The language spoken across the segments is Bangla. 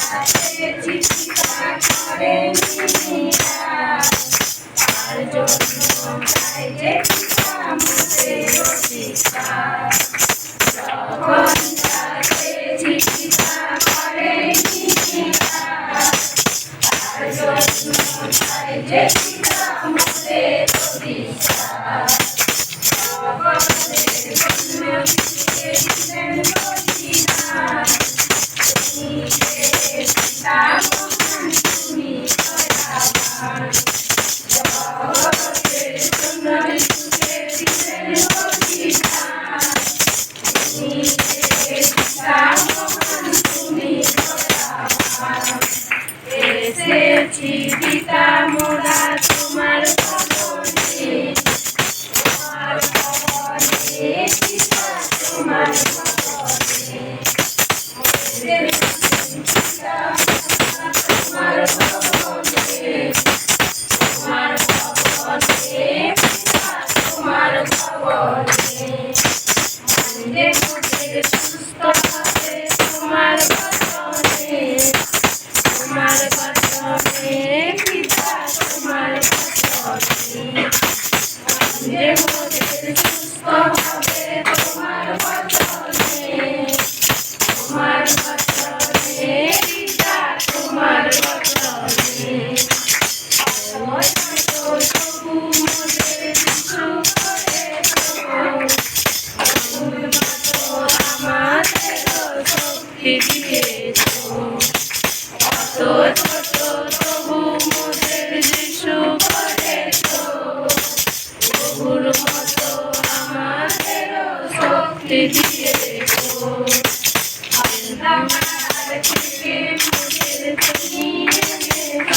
চিন্তা করে তার জন্য তাই যে আমাদের অধিকার যখন তাকে চিন্তা করে তার জন্য তাই যে আমাদের অধিকার এসেছি পিতা মোরা তোমার ভবনে তোমার ভবনে পিতা তোমার ভবনে এসেছি পিতা তোমার ভবনে তোমার ভবনে পিতা তোমার ভবনে মন্দির মধ্যে সুস্থ হবে তোমার বচনে তোমার বচনে পিতা তোমার বচনে মন্দির মধ্যে সুস্থ হবে তোমার বচনে তোমার বচনে পিতা তোমার বচনে প্রভু মোদের যিশু করে আমাদের শক্তি দিয়েছ কত ছোট প্রভু মোদের যিশু করেছ প্রভুর মতো আমাদের শক্তি দিয়েছ অন্ধকার থেকে মোদের তুমি এনেছ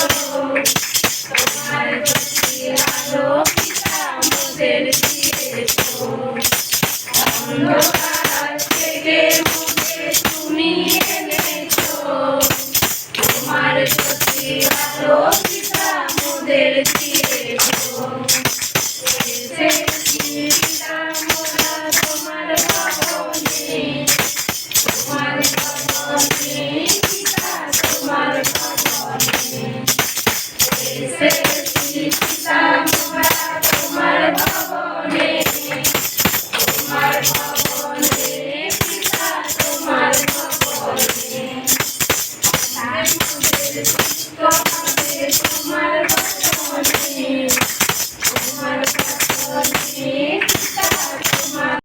তোমার জ্যোতি আলো পিতা মোদের দিয়েছ অন্ধকার থেকে মোদের তুমি এনেছ তোমার জ্যোতি আলো পিতা মোদের দিয়েছ